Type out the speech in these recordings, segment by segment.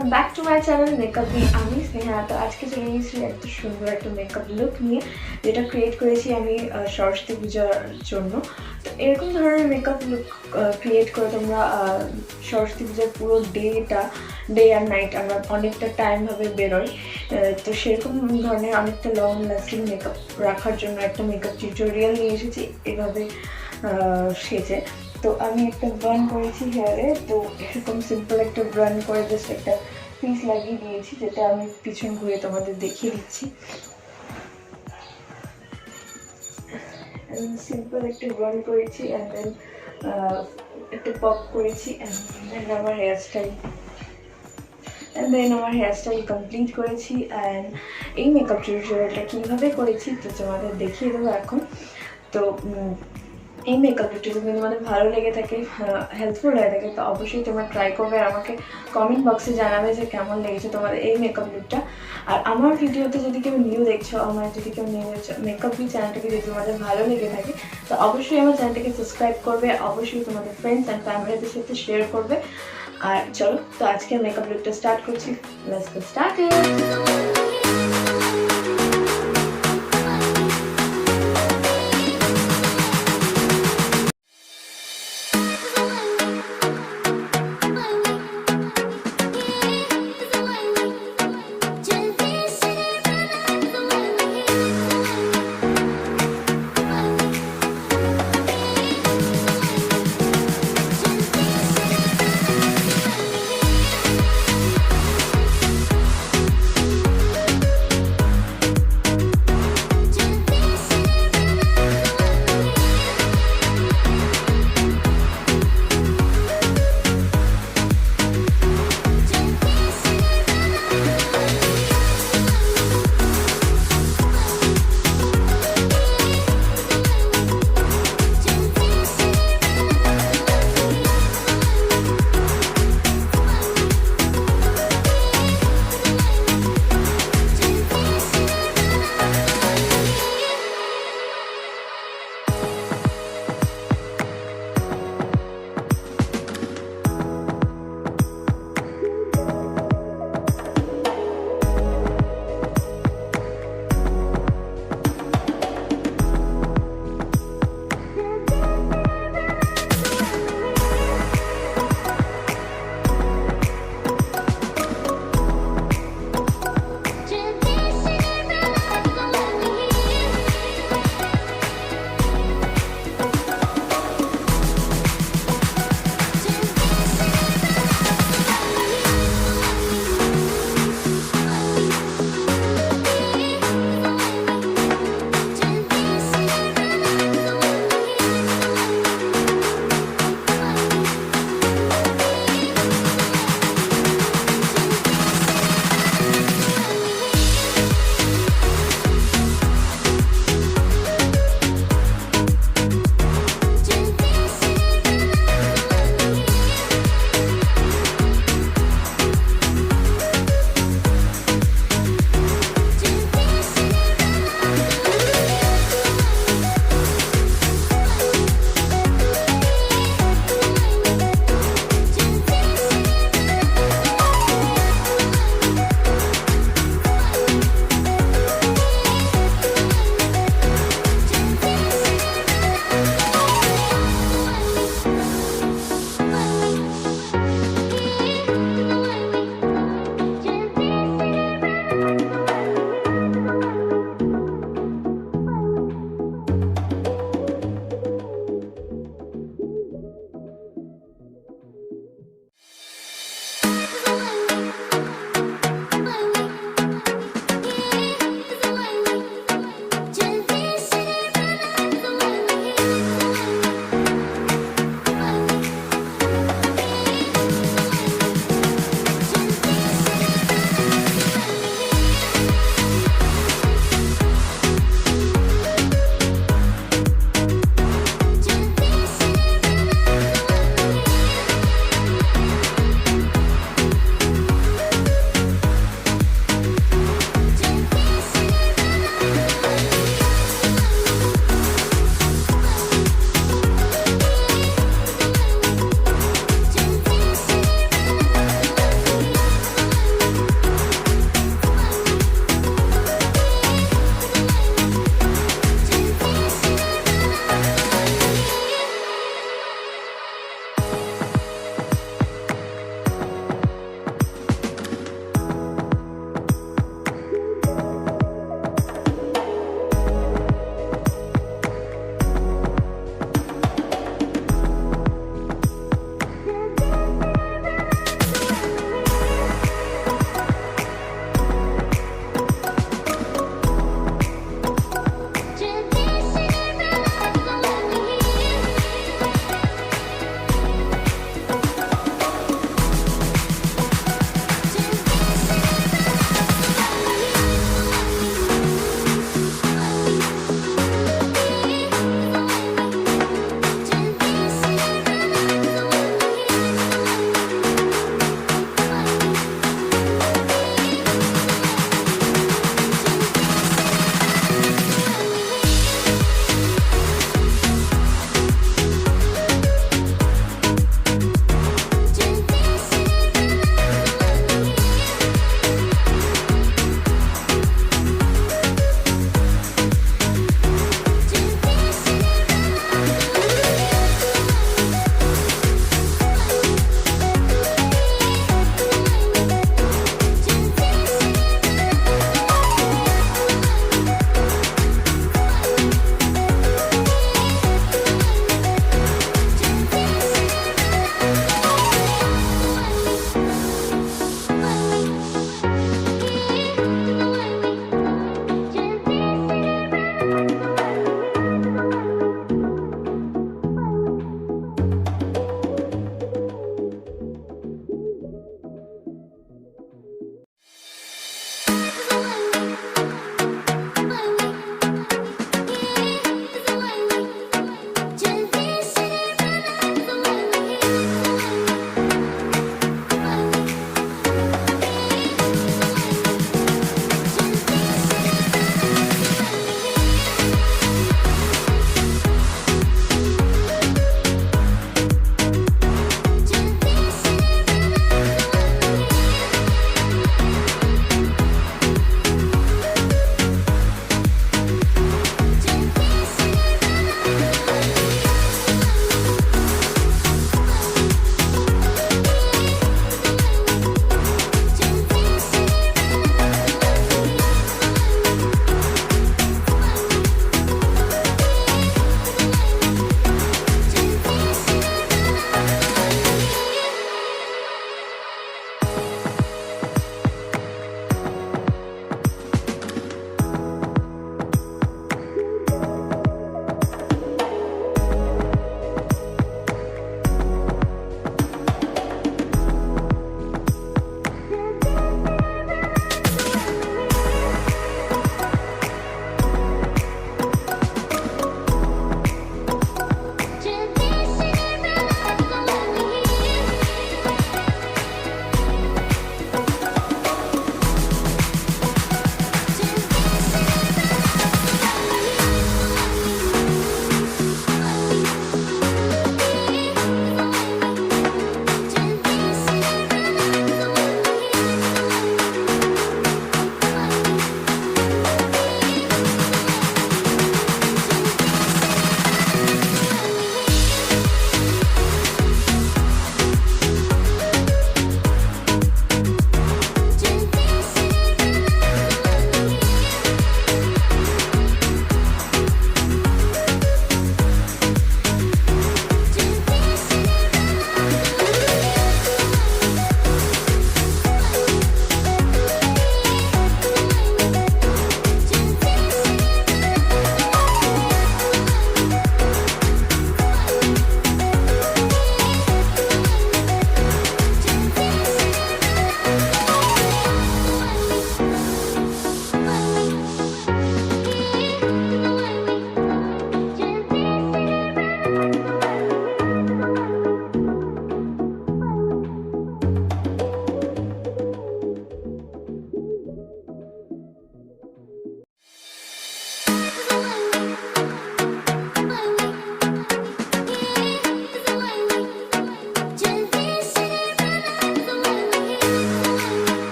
Welcome back to my channel makeup bee. আমি স্নেহা। তো আজকে চলে গেছি একটা সুন্দর একটা মেকআপ লুক নিয়ে, যেটা ক্রিয়েট করেছি আমি সরস্বতী পূজার জন্য। তো এরকম ধরনের মেকআপ লুক ক্রিয়েট করে তোমরা সরস্বতী পূজার পুরো ডে আর নাইট আমরা অনেকটা টাইমভাবে বেরোই। তো সেরকম ধরনের অনেকটা লং লাস্টিং মেকআপ রাখার জন্য একটা মেকআপ টিউটোরিয়াল নিয়ে এসেছি এভাবে সেজে। তো আমি একটা ব্রান করেছি হেয়ারে। তো এরকম সিম্পল একটা ব্রান করে জাস্ট একটা পিস লাগিয়ে দিয়েছি, যেটা আমি পিছন ঘুরে তোমাদের দেখিয়ে দিচ্ছি। সিম্পল একটা ব্রান করেছি অ্যান্ড দেন একটা পপ করেছি অ্যান্ড দেন আমার হেয়ারস্টাইল কমপ্লিট করেছি। অ্যান্ড এই মেকআপ টিউটোরিয়ালটা কীভাবে করেছি তো তোমাদের দেখিয়ে দেবো এখন। তো এই মেকআপ লুকটা যদি তোমাদের ভালো লেগে থাকে, হেল্পফুল হয়ে থাকে, তো অবশ্যই তোমরা ট্রাই করবে আর আমাকে কমেন্ট বক্সে জানাবে যে কেমন লেগেছে তোমাদের এই মেকআপ লুকটা। আর আমার ভিডিওতে যদি কেউ নিউ দেখছো, মেকআপবী চ্যানেলটাকে যদি তোমাদের ভালো লেগে থাকে, তো অবশ্যই আমার চ্যানেলটাকে সাবস্ক্রাইব করবে, অবশ্যই তোমাদের ফ্রেন্ডস অ্যান্ড ফ্যামিলিদের সাথে শেয়ার করবে। আর চলো, তো আজকে মেকআপ লুকটা স্টার্ট করছি। Let's get started.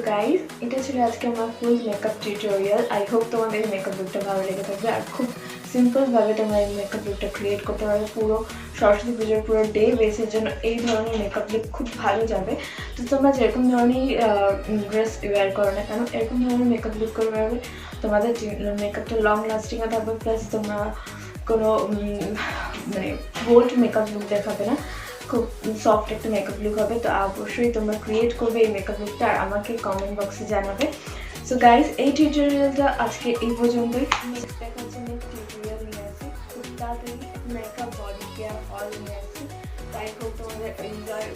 গাইস, এটা ছিল আজকে আমার ফুল মেকআপ টিউটোরিয়াল। আই হোপ তোমাদের মেকআপ লুকটা ভালো লেগে থাকবে আর খুব সিম্পলভাবে তোমরা এই মেকআপ লুকটা ক্রিয়েট করতে পারবে। পুরো সরস্বতী পুজোর পুরো ডে বেসের জন্য এই ধরনের মেকআপ লুক খুব ভালো যাবে। তো তোমরা যেরকম ধরনের ড্রেস ওয়্যার করো না কেন এরকম ধরনের মেকআপ লুক করে পারবে। তোমাদের মেকআপটা লং লাস্টিংয়ে থাকবে, প্লাস তোমরা কোনো মানে বোল্ড মেকআপ লুক দেখাবে না, খুব সফট একটা মেকআপ লুক হবে। তো অবশ্যই তোমরা ক্রিয়েট করবে এই মেকআপ লুকটা আর আমাকে কমেন্ট বক্সে জানাবে। সো গাইজ, এই টিউটোরিয়ালটা আজকে এই পর্যন্তই। দেখা হচ্ছে নেক্সট টিউটোরিয়াল নিয়ে আসি খুব তাড়াতাড়ি, মেকআপ, বডি কেয়ার অল নিয়ে আসি। তাই হোক তোমাদের এনজয়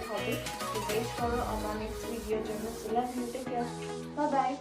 হবে। তো ওয়েট করো আমার নেক্সট ভিডিওর জন্য। So love you, take care, bye by.